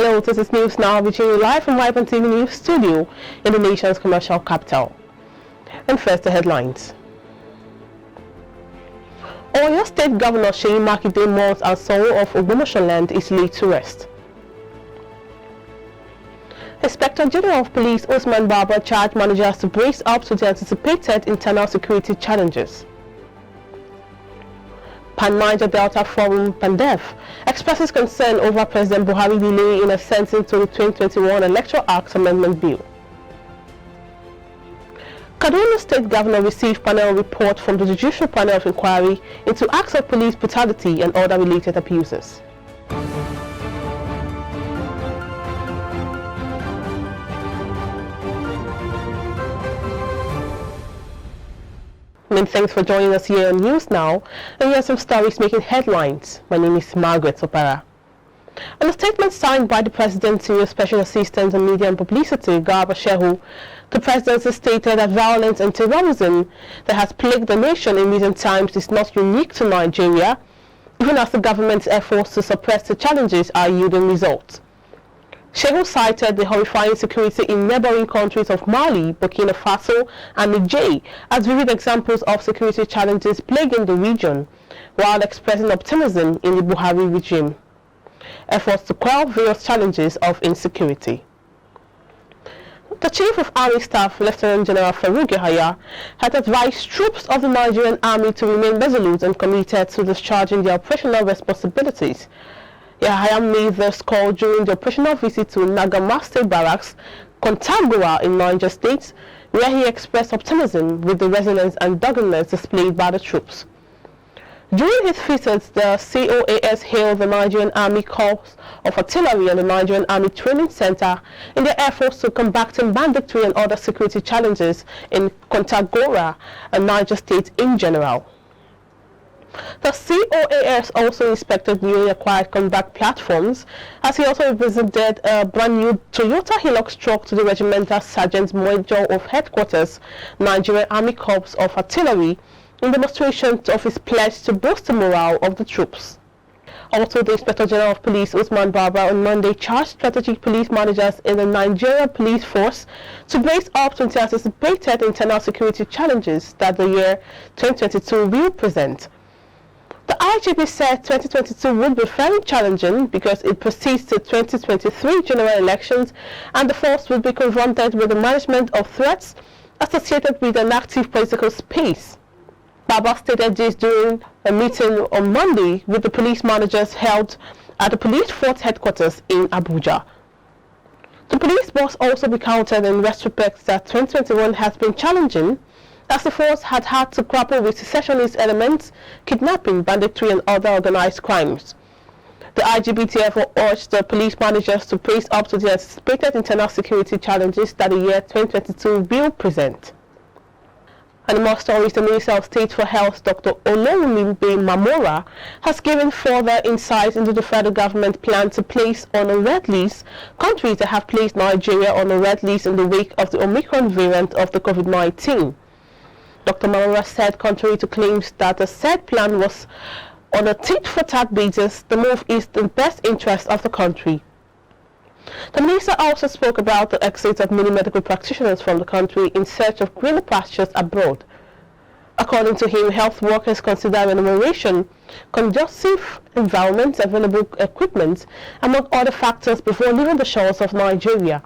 Hello, this is News Now, reaching you live from iBrandTV News Studio in the nation's commercial capital. And first, the headlines. Oyo State Governor Seyi Makinde mourns as sorrow of Ogbomoso is laid to rest. Inspector General of Police Usman Baba charged managers to brace up to the anticipated internal security challenges. Pan-Niger Delta Forum (PANDEF) expresses concern over President Buhari delay in assenting to the 2021 Electoral Act Amendment Bill. Kaduna State Governor received panel report from the Judicial Panel of Inquiry into acts of police brutality and other related abuses. Many thanks for joining us here on News Now, and here are some stories making headlines. My name is Margaret Opara. In a statement signed by the President, Senior Special Assistant on Media and Publicity, Garba Shehu, the Presidency stated that violence and terrorism that has plagued the nation in recent times is not unique to Nigeria, even as the government's efforts to suppress the challenges are yielding results. Shehu cited the horrifying security in neighboring countries of Mali, Burkina Faso and Niger as vivid examples of security challenges plaguing the region, while expressing optimism in the Buhari regime efforts to quell various challenges of insecurity. The Chief of Army Staff, Lieutenant General Farouk Yahaya, had advised troops of the Nigerian Army to remain resolute and committed to discharging their operational responsibilities. Yahaya made this call during the operational visit to Nagama State Barracks, Kontagora in Niger State, where he expressed optimism with the resilience and doggedness displayed by the troops. During his visit, the COAS hailed the Nigerian Army Corps of Artillery and the Nigerian Army Training Center in their efforts to combat banditry and other security challenges in Kontagora and Niger State in general. The COAS also inspected newly acquired combat platforms, as he also visited a brand new Toyota Hilux truck to the Regimental Sergeant Major of Headquarters, Nigerian Army Corps of Artillery, in demonstration of his pledge to boost the morale of the troops. Also, the Inspector General of Police Usman Baba on Monday charged strategic police managers in the Nigerian police force to brace up to the anticipated internal security challenges that the year 2022 will present. The IGP said 2022 would be very challenging because it precedes the 2023 general elections and the force will be confronted with the management of threats associated with an active political space. Baba stated this during a meeting on Monday with the police managers held at the police force headquarters in Abuja. The police must also be counted in respect that 2021 has been challenging, as the force had to grapple with secessionist elements, kidnapping, banditry and other organized crimes. The IGP therefore urged the police managers to brace up to the anticipated internal security challenges that the year 2022 will present. And in more stories, the Minister of State for Health, Dr. Olorunmimbe Mamora, has given further insight into the federal government plan to place on a red list countries that have placed Nigeria on a red list in the wake of the Omicron variant of the COVID-19. Dr. Mamora said, contrary to claims that the said plan was on a tit-for-tat basis, the move is in the best interest of the country. The minister also spoke about the exit of many medical practitioners from the country in search of greener pastures abroad. According to him, health workers consider remuneration, conducive environment, available equipment, among other factors before leaving the shores of Nigeria.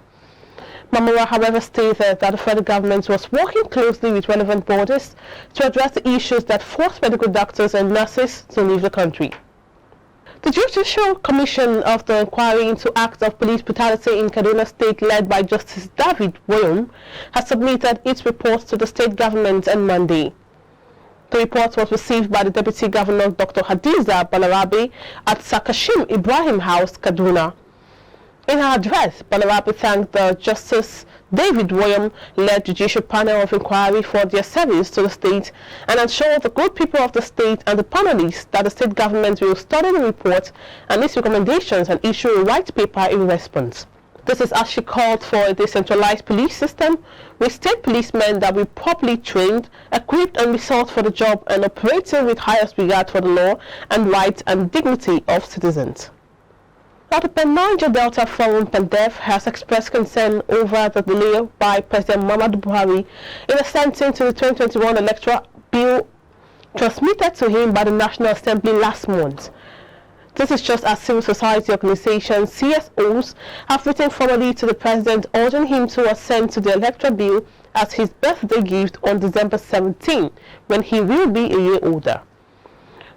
Mamora, however, stated that the federal government was working closely with relevant bodies to address the issues that forced medical doctors and nurses to leave the country. The Judicial Commission of the Inquiry into Acts of Police Brutality in Kaduna State, led by Justice David Woyom, has submitted its report to the state government on Monday. The report was received by the Deputy Governor, Dr. Hadiza Balarabe, at Sakashim Ibrahim House, Kaduna. In her address, Balarabe thanked the Justice David Woyom-led Judicial Panel of Inquiry for their service to the state and assured the good people of the state and the panelists that the state government will study the report and its recommendations and issue a white paper in response. This is as she called for a decentralized police system with state policemen that will be properly trained, equipped and resourced for the job and operating with highest regard for the law and rights and dignity of citizens. Now, the Niger Delta Forum (PANDEF) has expressed concern over the delay by President Muhammadu Buhari in assenting to the 2021 electoral bill transmitted to him by the National Assembly last month. This is just as civil society organizations, CSOs, have written formally to the president urging him to assent to the electoral bill as his birthday gift on December 17, when he will be a year older.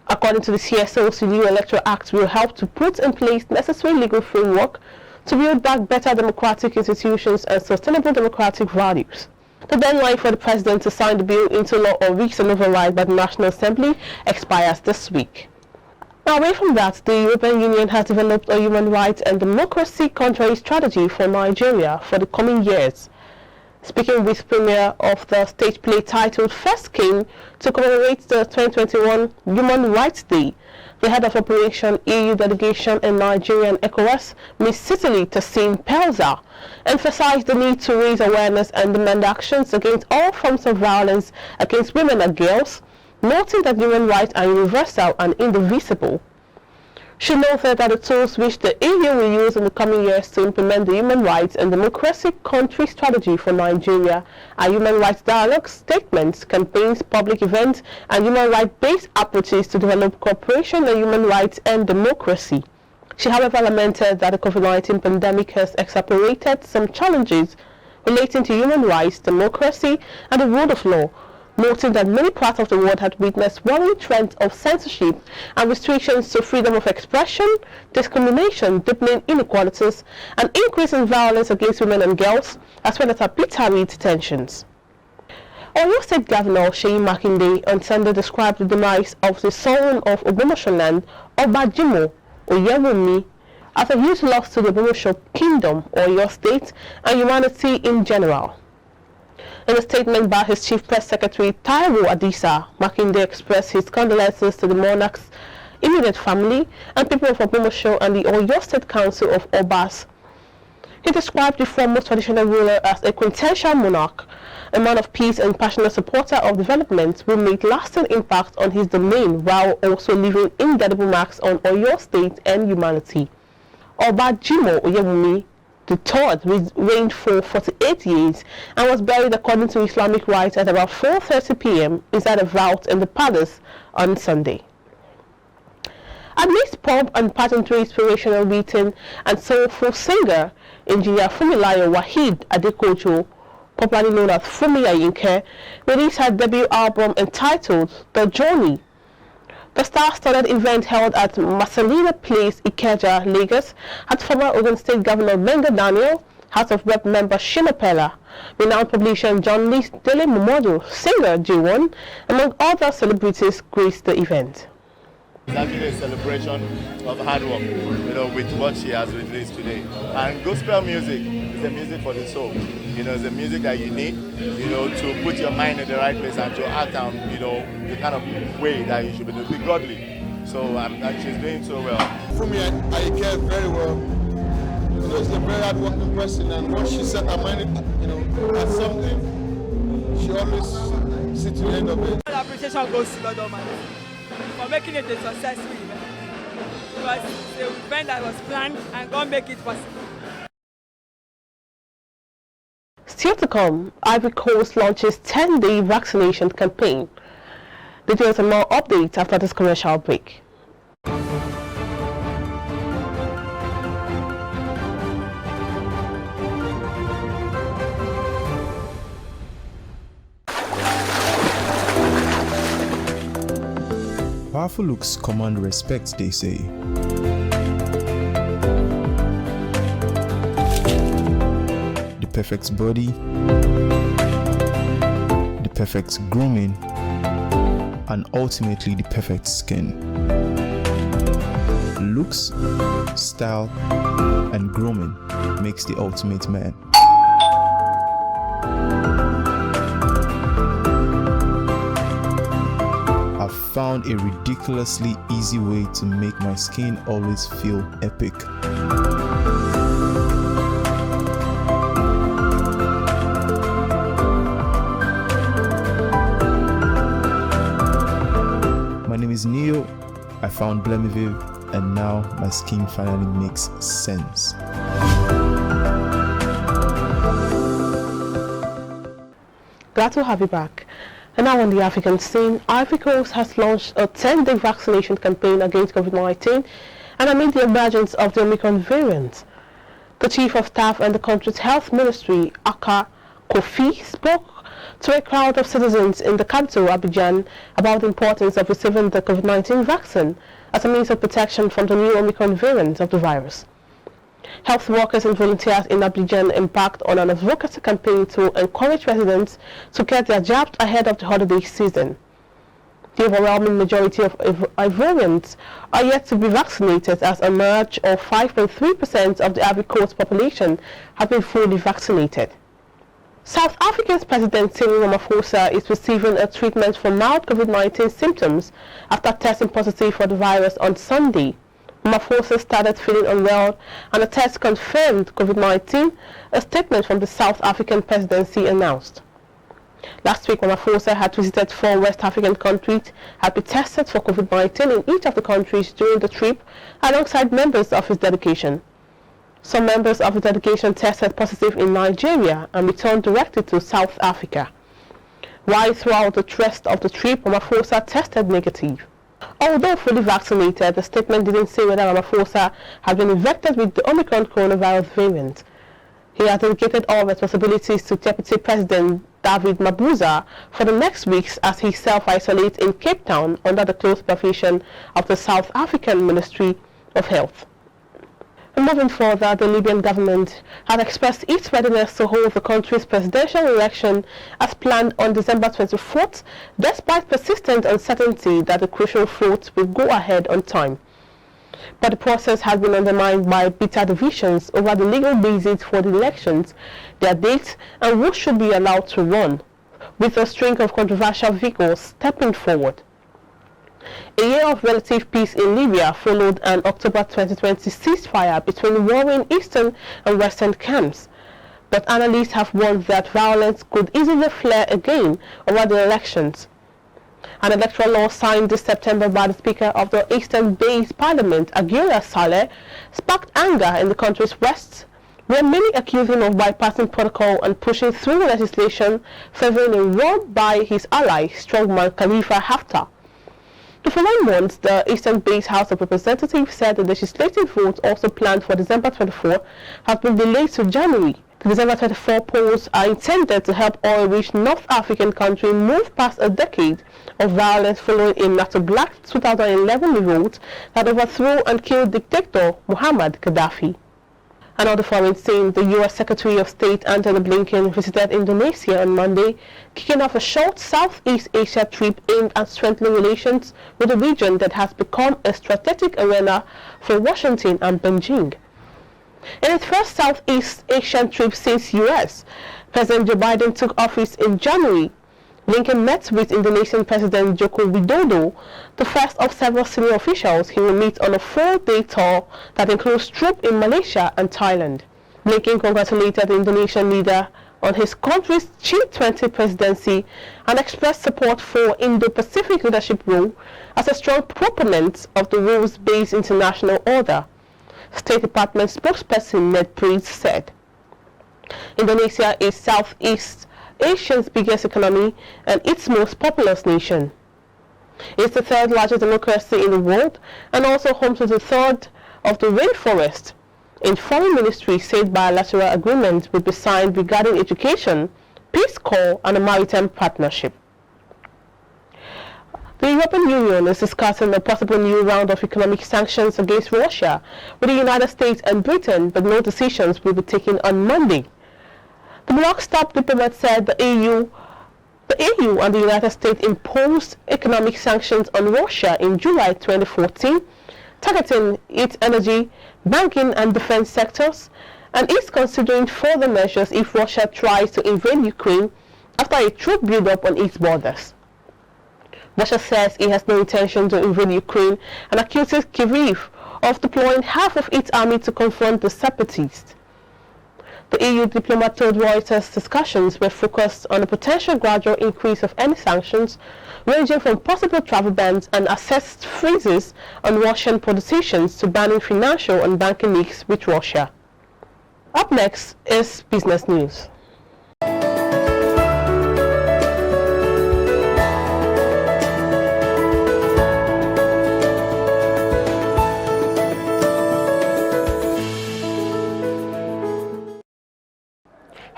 According to the CSOs, the new Electoral Act will help to put in place necessary legal framework to build back better democratic institutions and sustainable democratic values. The deadline for the president to sign the bill into law or reach an override by the National Assembly expires this week. Now, away from that, the European Union has developed a human rights and democracy country strategy for Nigeria for the coming years. Speaking with premiere of the stage play titled First King to commemorate the 2021 Human Rights Day, the head of Operation EU Delegation in Nigeria and ECOWAS, Ms. Cicely Tessin Pelza, emphasized the need to raise awareness and demand actions against all forms of violence against women and girls, noting that human rights are universal and indivisible. She noted that the tools which the EU will use in the coming years to implement the human rights and democracy country strategy for Nigeria are human rights dialogues, statements, campaigns, public events, and human rights-based approaches to develop cooperation and human rights and democracy. She, however, lamented that the COVID-19 pandemic has exacerbated some challenges relating to human rights, democracy, and the rule of law, noting that many parts of the world had witnessed worrying trends of censorship and restrictions to freedom of expression, discrimination, deepening inequalities, and increase in violence against women and girls, as well as arbitrary detentions. Oyo State Governor Seyi Makinde on Sunday described the demise of the Sultan of Ogbomoso Oba Jimoh Oyewumi, as a huge loss to the Ogbomoso Kingdom, Oyo State, and humanity in general. In a statement by his Chief Press Secretary Taiwo Adisa, Makinde expressed his condolences to the monarch's immediate family and people of Ogbomoso and the Oyo State Council of Obas. He described the foremost traditional ruler as a quintessential monarch, a man of peace and passionate supporter of development who made lasting impact on his domain while also leaving indelible marks on Oyo State and humanity. Oba Jimoh Oyewumi the third reigned for 48 years and was buried according to Islamic rites at about 4:30 p.m. inside a vault in the palace on Sunday. Amidst pop and pageantry inspirational written and soulful singer, engineer Fumilayo Waheed Adekojo, popularly known as Fumi Ayinke, released her debut album entitled The Journey. The star-studded event held at Marcelina Place, Ikeja, Lagos, had former Ogun State Governor Benga Daniel, House of Rep member Shina Pella, renowned publisher and journalist Dele Momodu, singer J1, among other celebrities graced the event. It's actually a celebration of hard work, with what she has released today. And gospel music is the music for the soul. It's the music that you need, to put your mind in the right place and to act on, the kind of way that you should be godly. So she's doing so well. For me, I care very well. She's a very hard-working person, and once she set her mind, at something, she always sees to the end of it. All appreciation goes to God Almighty for making it a successful event. Because it's an event that was planned and God make it possible. Still to come, Ivory Coast launches 10-day vaccination campaign. Details and more updates after this commercial break. Powerful looks command respect, they say. The perfect body, the perfect grooming, and ultimately the perfect skin. Looks, style, and grooming makes the ultimate man. I've found a ridiculously easy way to make my skin always feel epic. My name is Neo. I found Blemiviv and now my skin finally makes sense. Glad to have you back. And now on the African scene, Ivory Coast has launched a 10-day vaccination campaign against COVID-19 and amid the emergence of the Omicron variant. The Chief of Staff and the country's health ministry, Aka Kofi, spoke to a crowd of citizens in the capital, Abidjan, about the importance of receiving the COVID-19 vaccine as a means of protection from the new Omicron variant of the virus. Health workers and volunteers in Abidjan embarked on an advocacy campaign to encourage residents to get their jabs ahead of the holiday season. The overwhelming majority of Ivorians are yet to be vaccinated, as a merge of 5.3% of the Ivory Coast population have been fully vaccinated. South Africa's President Cyril Ramaphosa is receiving a treatment for mild COVID-19 symptoms after testing positive for the virus on Sunday. Ramaphosa started feeling unwell and a test confirmed COVID-19, a statement from the South African presidency announced. Last week, Ramaphosa had visited 4 West African countries, had been tested for COVID-19 in each of the countries during the trip, alongside members of his delegation. Some members of the delegation tested positive in Nigeria and returned directly to South Africa, while throughout the rest of the trip, Ramaphosa tested negative. Although fully vaccinated, the statement didn't say whether Ramaphosa had been infected with the Omicron coronavirus variant. He has delegated all responsibilities to Deputy President David Mabuza for the next weeks as he self-isolates in Cape Town under the close supervision of the South African Ministry of Health. And moving further, the Libyan government has expressed its readiness to hold the country's presidential election as planned on December 24th, despite persistent uncertainty that the crucial vote will go ahead on time. But the process has been undermined by bitter divisions over the legal basis for the elections, their dates, and who should be allowed to run, with a string of controversial figures stepping forward. A year of relative peace in Libya followed an October 2020 ceasefire between warring eastern and western camps, but analysts have warned that violence could easily flare again over the elections. An electoral law signed this September by the Speaker of the Eastern-based Parliament, Aguirre Saleh, sparked anger in the country's west, where many accuse him of bypassing protocol and pushing through legislation favoring a rule by his ally, strongman Khalifa Haftar. The following month, the Eastern-based House of Representatives said the legislative vote, also planned for December 24, has been delayed to January. The December 24 polls are intended to help oil-rich North African country move past a decade of violence following a NATO-Black 2011 revolt that overthrew and killed dictator Muammar Gaddafi. Another foreign scene, the U.S. Secretary of State Antony Blinken visited Indonesia on Monday, kicking off a short Southeast Asia trip aimed at strengthening relations with a region that has become a strategic arena for Washington and Beijing. In its first Southeast Asian trip since U.S., President Joe Biden took office in January. Blinken met with Indonesian President Joko Widodo, the first of several senior officials he will meet on a 4-day tour that includes troops in Malaysia and Thailand. Blinken congratulated the Indonesian leader on his country's G20 presidency and expressed support for Indo-Pacific leadership role as a strong proponent of the rules-based international order. State Department spokesperson Ned Price said. Indonesia is Southeast Asia's biggest economy and its most populous nation. It's the 3rd largest democracy in the world and also home to the 3rd of the rainforest. In Foreign Ministry said bilateral agreements will be signed regarding education, Peace Corps and a maritime partnership. The European Union is discussing a possible new round of economic sanctions against Russia with the United States and Britain, but no decisions will be taken on Monday. The bloc's top diplomat said the EU and the United States imposed economic sanctions on Russia in July 2014, targeting its energy, banking and defense sectors, and is considering further measures if Russia tries to invade Ukraine after a troop build-up on its borders. Russia says it has no intention to invade Ukraine and accuses Kyiv of deploying half of its army to confront the separatists. The EU diplomat told Reuters discussions were focused on a potential gradual increase of any sanctions, ranging from possible travel bans and assessed freezes on Russian politicians to banning financial and banking links with Russia. Up next is business news.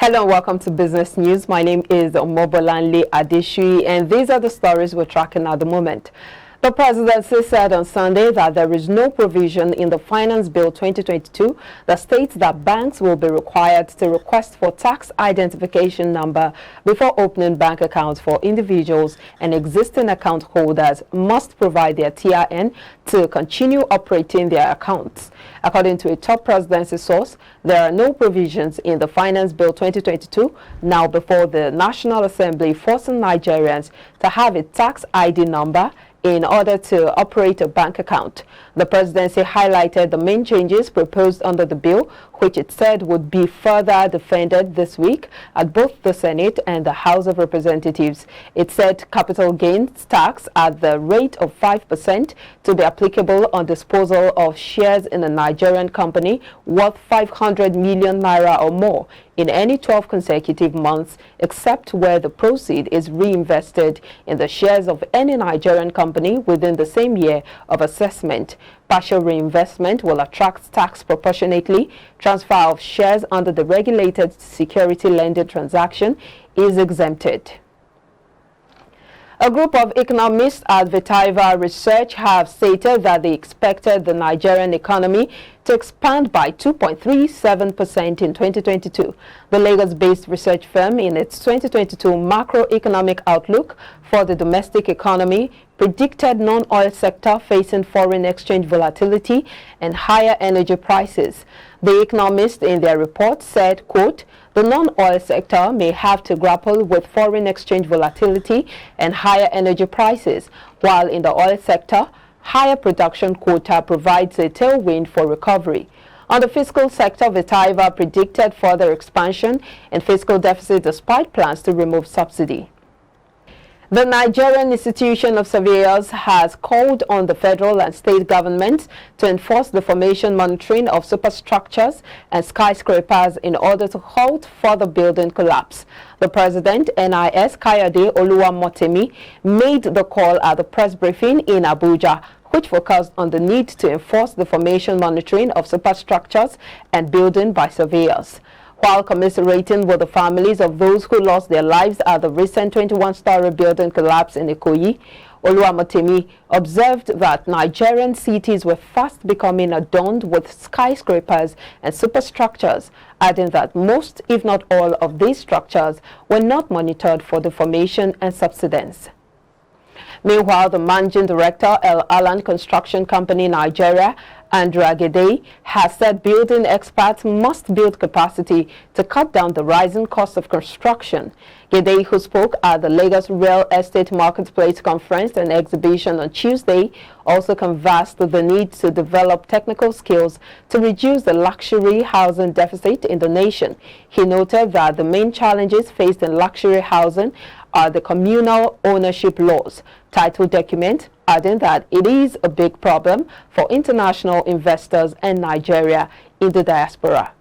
Hello and welcome to Business News. My name is Omobolanle Adeshui and these are the stories we're tracking at the moment. The presidency said on Sunday that there is no provision in the Finance Bill 2022 that states that banks will be required to request for tax identification number before opening bank accounts for individuals, and existing account holders must provide their TIN to continue operating their accounts. According to a top presidency source, there are no provisions in the Finance Bill 2022 now before the National Assembly forcing Nigerians to have a tax ID number in order to operate a bank account. The presidency highlighted the main changes proposed under the bill, which it said would be further defended this week at both the Senate and the House of Representatives. It said capital gains tax at the rate of 5% to be applicable on disposal of shares in a Nigerian company worth 500 million naira or more in any 12 consecutive months, except where the proceed is reinvested in the shares of any Nigerian company within the same year of assessment. Partial reinvestment will attract tax proportionately. Transfer of shares under the regulated security lending transaction is exempted. A group of economists at Vitiva Research have stated that they expected the Nigerian economy to expand by 2.37% in 2022. The Lagos-based research firm, in its 2022 macroeconomic outlook for the domestic economy, predicted non-oil sector facing foreign exchange volatility and higher energy prices. The economists in their report said, quote, "The non-oil sector may have to grapple with foreign exchange volatility and higher energy prices, while in the oil sector, higher production quota provides a tailwind for recovery." On the fiscal sector, Vitiva predicted further expansion in fiscal deficit despite plans to remove subsidy. The Nigerian Institution of Surveyors has called on the federal and state governments to enforce the formation monitoring of superstructures and skyscrapers in order to halt further building collapse. The president, NIS Kayode Oluwamotemi, made the call at the press briefing in Abuja, which focused on the need to enforce the formation monitoring of superstructures and building by surveyors. While commiserating with the families of those who lost their lives at the recent 21-story building collapse in Ikoyi, Oluwamotemi observed that Nigerian cities were fast becoming adorned with skyscrapers and superstructures, adding that most, if not all, of these structures were not monitored for the formation and subsidence. Meanwhile, the managing director, El Alan Construction Company Nigeria, Andrea Gede, has said building experts must build capacity to cut down the rising cost of construction. Gede, who spoke at the Lagos Real Estate Marketplace Conference and Exhibition on Tuesday, also conversed the need to develop technical skills to reduce the luxury housing deficit in the nation. He noted that the main challenges faced in luxury housing are the communal ownership laws, title document, adding that it is a big problem for international investors and Nigeria in the diaspora.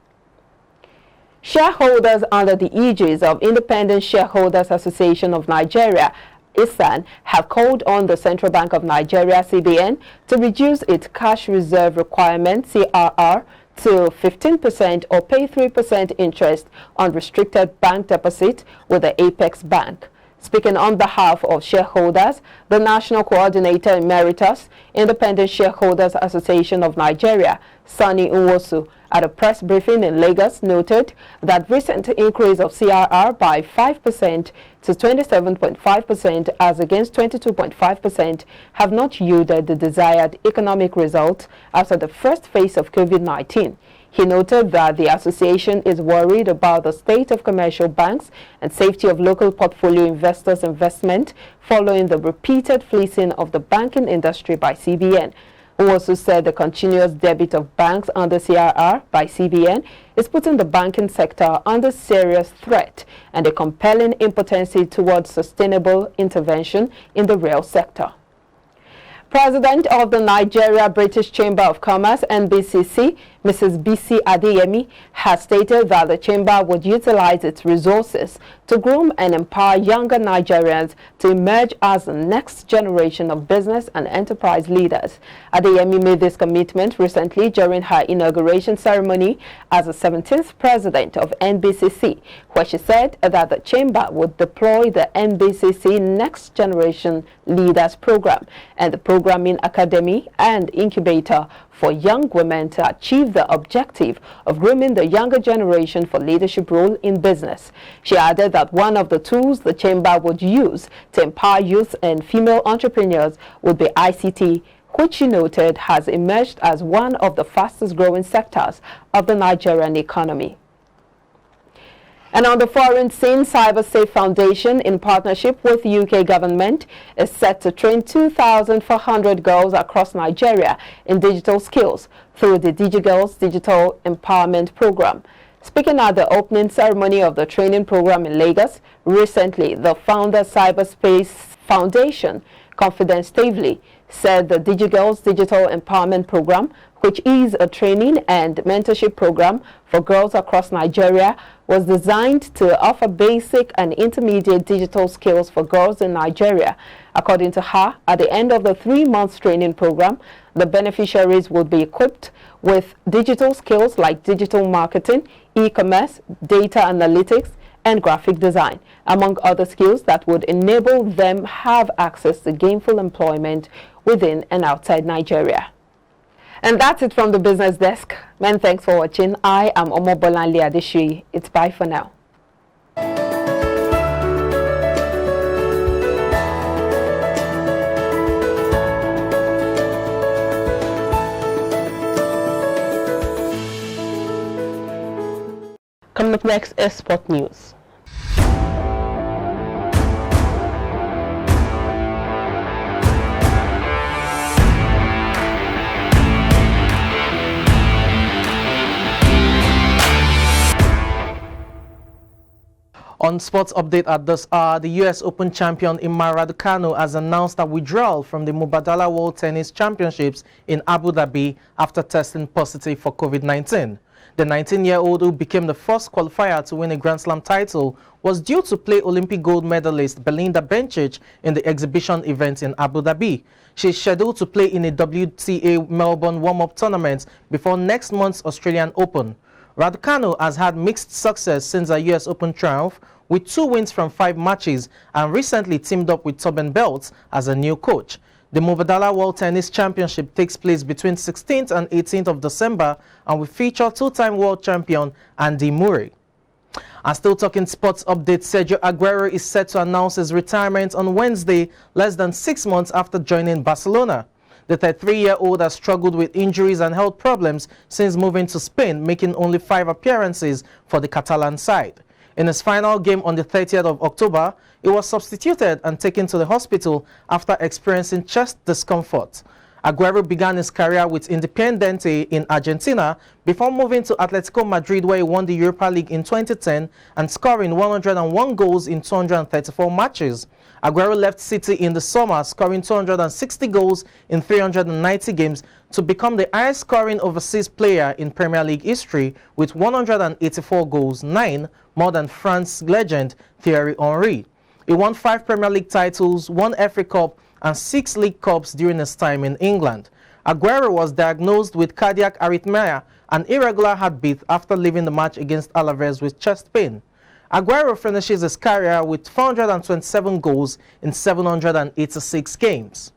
Shareholders under the aegis of Independent Shareholders Association of Nigeria, ISAN, have called on the Central Bank of Nigeria, CBN, to reduce its cash reserve requirement, CRR, to 15% or pay 3% interest on restricted bank deposit with the Apex Bank. Speaking on behalf of shareholders, the National Coordinator Emeritus, Independent Shareholders Association of Nigeria, Sani Nwosu, at a press briefing in Lagos, noted that recent increase of CRR by 5% to 27.5% as against 22.5% have not yielded the desired economic result after the first phase of COVID-19. He noted that the association is worried about the state of commercial banks and safety of local portfolio investors' investment following the repeated fleecing of the banking industry by CBN. who also said the continuous debit of banks under CRR by CBN is putting the banking sector under serious threat and a compelling impotency towards sustainable intervention in the real sector. President of the Nigeria British Chamber of Commerce, NBCC, Mrs. Bisi Adeyemi, has stated that the chamber would utilize its resources to groom and empower younger Nigerians to emerge as the next generation of business and enterprise leaders. Adeyemi made this commitment recently during her inauguration ceremony as the 17th president of NBCC, where she said that the chamber would deploy the NBCC Next Generation Leaders Program and the Programming Academy and Incubator for young women to achieve the objective of grooming the younger generation for leadership role in business. She added that one of the tools the chamber would use to empower youth and female entrepreneurs would be ICT, which she noted has emerged as one of the fastest growing sectors of the Nigerian economy. And on the foreign scene, CyberSafe Foundation, in partnership with the UK government, is set to train 2,400 girls across Nigeria in digital skills through the DigiGirls Digital Empowerment Program. Speaking at the opening ceremony of the training program in Lagos, recently, the founder Cyberspace Foundation, Confidence Stavely, said the DigiGirls Digital Empowerment Program, which is a training and mentorship program for girls across Nigeria, was designed to offer basic and intermediate digital skills for girls in Nigeria. According to her, at the end of the 3-month training program, the beneficiaries would be equipped with digital skills like digital marketing, e-commerce, data analytics, and graphic design, among other skills that would enable them have access to gainful employment within and outside Nigeria. And that's it from the business desk. Many thanks for watching. I am Omobolanle Adeshui. It's bye for now. Coming up next is Sport News. On sports update at this hour, the U.S. Open champion Imma Raducanu has announced a withdrawal from the Mubadala World Tennis Championships in Abu Dhabi after testing positive for COVID-19. The 19-year-old, who became the first qualifier to win a Grand Slam title, was due to play Olympic gold medalist Belinda Bencic in the exhibition event in Abu Dhabi. She is scheduled to play in a WTA Melbourne warm-up tournament before next month's Australian Open. Raducanu has had mixed success since her US Open triumph, with 2 wins from 5 matches, and recently teamed up with Torben Beltz as a new coach. The Mubadala World Tennis Championship takes place between 16th and 18th of December and will feature 2-time world champion Andy Murray. And still talking sports updates, Sergio Aguero is set to announce his retirement on Wednesday, less than 6 months after joining Barcelona. The 33-year-old has struggled with injuries and health problems since moving to Spain, making only 5 appearances for the Catalan side. In his final game on the 30th of October, he was substituted and taken to the hospital after experiencing chest discomfort. Aguero began his career with Independiente in Argentina before moving to Atletico Madrid, where he won the Europa League in 2010 and scoring 101 goals in 234 matches. Aguero left City in the summer, scoring 260 goals in 390 games to become the highest scoring overseas player in Premier League history with 184 goals, 9 more than France legend Thierry Henry. He won 5 Premier League titles, 1 FA Cup, and 6 League Cups during his time in England. Aguero was diagnosed with cardiac arrhythmia and irregular heartbeat after leaving the match against Alaves with chest pain. Aguero finishes his career with 427 goals in 786 games.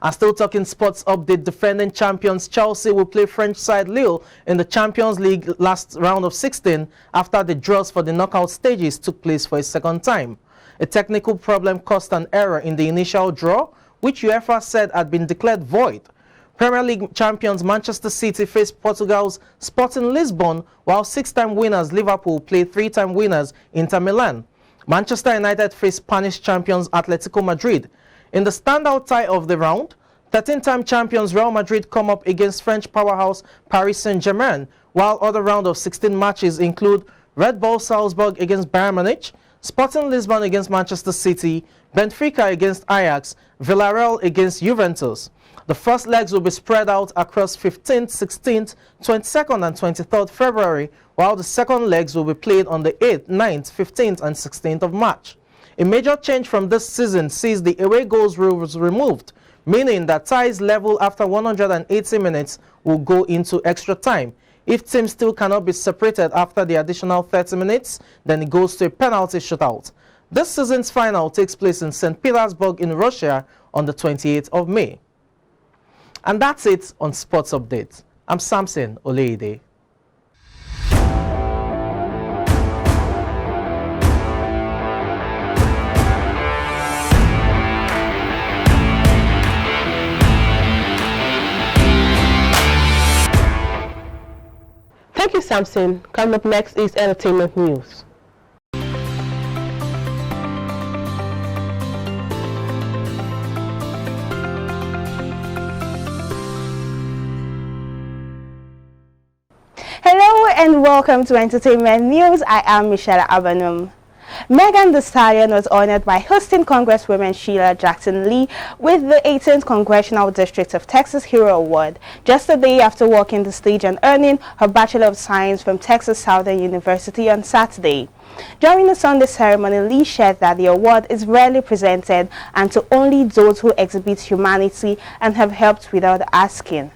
And still talking sports update, defending champions Chelsea will play French side Lille in the Champions League last round of 16 after the draws for the knockout stages took place for a second time. A technical problem caused an error in the initial draw, which UEFA said had been declared void. Premier League champions Manchester City faced Portugal's Sporting Lisbon, while 6-time winners Liverpool played 3-time winners Inter Milan. Manchester United faced Spanish champions Atletico Madrid. In the standout tie of the round, 13-time champions Real Madrid come up against French powerhouse Paris Saint-Germain, while other round of 16 matches include Red Bull Salzburg against Bayern Munich, Sporting Lisbon against Manchester City, Benfica against Ajax, Villarreal against Juventus. The first legs will be spread out across 15th, 16th, 22nd and 23rd February, while the second legs will be played on the 8th, 9th, 15th and 16th of March. A major change from this season sees the away goals rules removed, meaning that ties level after 180 minutes will go into extra time. If teams still cannot be separated after the additional 30 minutes, then it goes to a penalty shootout. This season's final takes place in St. Petersburg in Russia on the 28th of May. And that's it on Sports Update. I'm Samson Oleide. Thank you, Samson. Coming up next is entertainment news. Hello and welcome to Entertainment News. I am Michelle Abanum. Megan Thee Stallion was honored by hosting Congresswoman Sheila Jackson Lee with the 18th Congressional District of Texas Hero Award, just a day after walking the stage and earning her Bachelor of Science from Texas Southern University on Saturday. During the Sunday ceremony, Lee shared that the award is rarely presented and to only those who exhibit humanity and have helped without asking.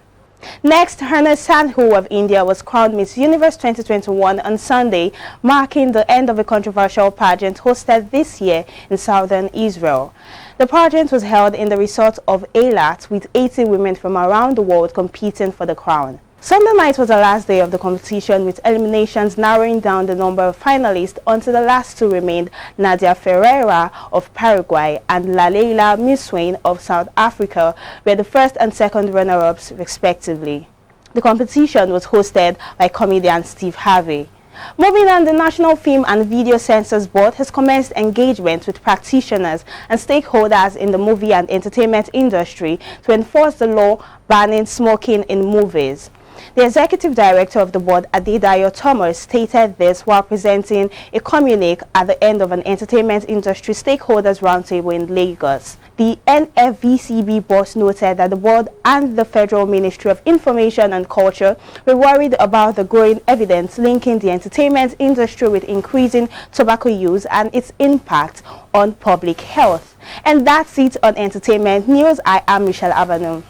Next, Hana Sandhu of India was crowned Miss Universe 2021 on Sunday, marking the end of a controversial pageant hosted this year in southern Israel. The pageant was held in the resort of Eilat with 80 women from around the world competing for the crown. Sunday night was the last day of the competition, with eliminations narrowing down the number of finalists until the last two remained: Nadia Ferreira of Paraguay and Laila Muswain of South Africa were the first and second runner-ups respectively. The competition was hosted by comedian Steve Harvey. Moving on, the National Film and Video Censors Board has commenced engagement with practitioners and stakeholders in the movie and entertainment industry to enforce the law banning smoking in movies. The executive director of the board, Adedayo Thomas, stated this while presenting a communique at the end of an entertainment industry stakeholders roundtable in Lagos. The NFVCB boss noted that the board and the Federal Ministry of Information and Culture were worried about the growing evidence linking the entertainment industry with increasing tobacco use and its impact on public health. And that's it on Entertainment News. I am Michelle Avenue.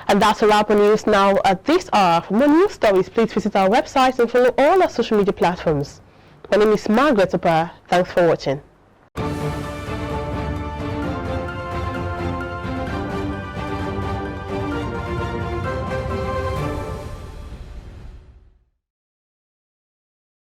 And that's a wrap on news now at this hour. For more news stories, please visit our website and follow all our social media platforms. My name is Margaret Opera. Thanks for watching.